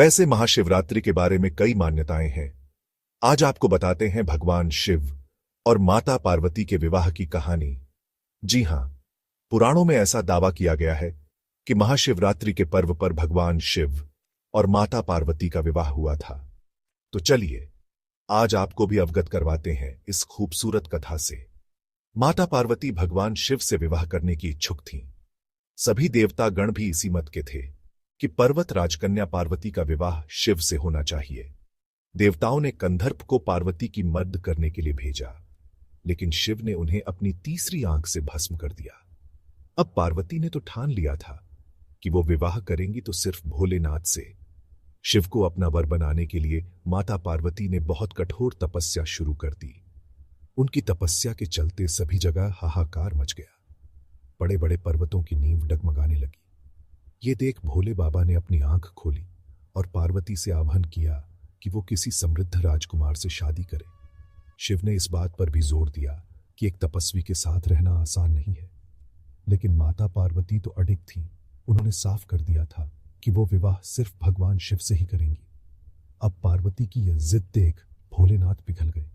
वैसे महाशिवरात्रि के बारे में कई मान्यताएं हैं। आज आपको बताते हैं भगवान शिव और माता पार्वती के विवाह की कहानी। जी हां, पुराणों में ऐसा दावा किया गया है कि महाशिवरात्रि के पर्व पर भगवान शिव और माता पार्वती का विवाह हुआ था। तो चलिए आज आपको भी अवगत करवाते हैं इस खूबसूरत कथा से। माता पार्वती भगवान शिव से विवाह करने की इच्छुक थीं। सभी देवता गण भी इसी मत के थे कि पर्वत राजकन्या पार्वती का विवाह शिव से होना चाहिए। देवताओं ने कंधर्प को पार्वती की मर्द करने के लिए भेजा, लेकिन शिव ने उन्हें अपनी तीसरी आंख से भस्म कर दिया। अब पार्वती ने तो ठान लिया था कि वो विवाह करेंगी तो सिर्फ भोलेनाथ से। शिव को अपना वर बनाने के लिए माता पार्वती ने बहुत कठोर तपस्या शुरू कर दी। उनकी तपस्या के चलते सभी जगह हाहाकार मच गया। बड़े बड़े पर्वतों की नींव डगमगाने लगी। ये देख भोले बाबा ने अपनी आंख खोली और पार्वती से आह्वान किया कि वो किसी समृद्ध राजकुमार से शादी करे। शिव ने इस बात पर भी जोर दिया कि एक तपस्वी के साथ रहना आसान नहीं है, लेकिन माता पार्वती तो अडिग थी। उन्होंने साफ कर दिया था कि वो विवाह सिर्फ भगवान शिव से ही करेंगी। अब पार्वती की यह जिद देख भोलेनाथ पिघल गए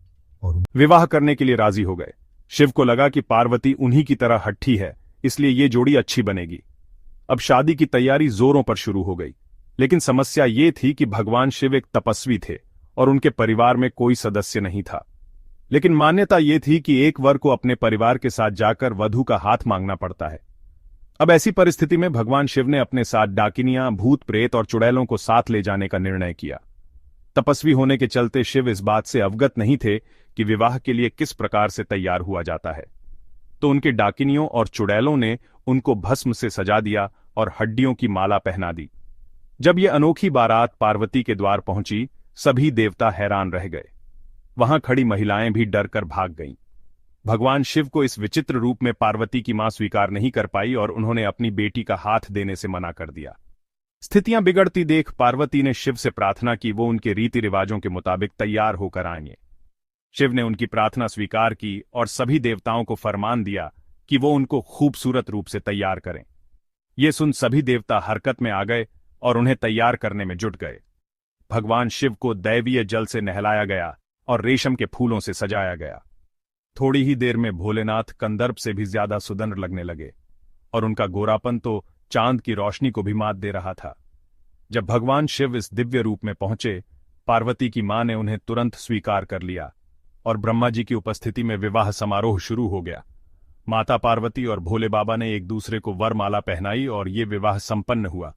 और विवाह करने के लिए राजी हो गए। शिव को लगा कि पार्वती उन्हीं की तरह हट्ठी है, इसलिए ये जोड़ी अच्छी बनेगी। अब शादी की तैयारी जोरों पर शुरू हो गई, लेकिन समस्या ये थी कि भगवान शिव एक तपस्वी थे और उनके परिवार में कोई सदस्य नहीं था। लेकिन मान्यता ये थी कि एक वर को अपने परिवार के साथ जाकर वधू का हाथ मांगना पड़ता है। अब ऐसी परिस्थिति में भगवान शिव ने अपने साथ डाकिनियां, भूत प्रेत और चुड़ैलों को साथ ले जाने का निर्णय किया। तपस्वी होने के चलते शिव इस बात से अवगत नहीं थे कि विवाह के लिए किस प्रकार से तैयार हुआ जाता है, तो उनके डाकिनियों और चुड़ैलों ने उनको भस्म से सजा दिया और हड्डियों की माला पहना दी। जब यह अनोखी बारात पार्वती के द्वार पहुंची, सभी देवता हैरान रह गए। वहां खड़ी महिलाएं भी डरकर भाग गईं। भगवान शिव को इस विचित्र रूप में पार्वती की मां स्वीकार नहीं कर पाई और उन्होंने अपनी बेटी का हाथ देने से मना कर दिया। स्थितियां बिगड़ती देख पार्वती ने शिव से प्रार्थना की वो उनके रीति रिवाजों के मुताबिक तैयार होकर आएंगे। शिव ने उनकी प्रार्थना स्वीकार की और सभी देवताओं को फरमान दिया कि वो उनको खूबसूरत रूप से तैयार करें। ये सुन सभी देवता हरकत में आ गए और उन्हें तैयार करने में जुट गए। भगवान शिव को दैवीय जल से नहलाया गया और रेशम के फूलों से सजाया गया। थोड़ी ही देर में भोलेनाथ कंदर्प से भी ज्यादा सुंदर लगने लगे और उनका गोरापन तो चांद की रोशनी को भी मात दे रहा था। जब भगवान शिव इस दिव्य रूप में पहुंचे, पार्वती की मां ने उन्हें तुरंत स्वीकार कर लिया और ब्रह्मा जी की उपस्थिति में विवाह समारोह शुरू हो गया। माता पार्वती और भोले बाबा ने एक दूसरे को वरमाला पहनाई और ये विवाह संपन्न हुआ।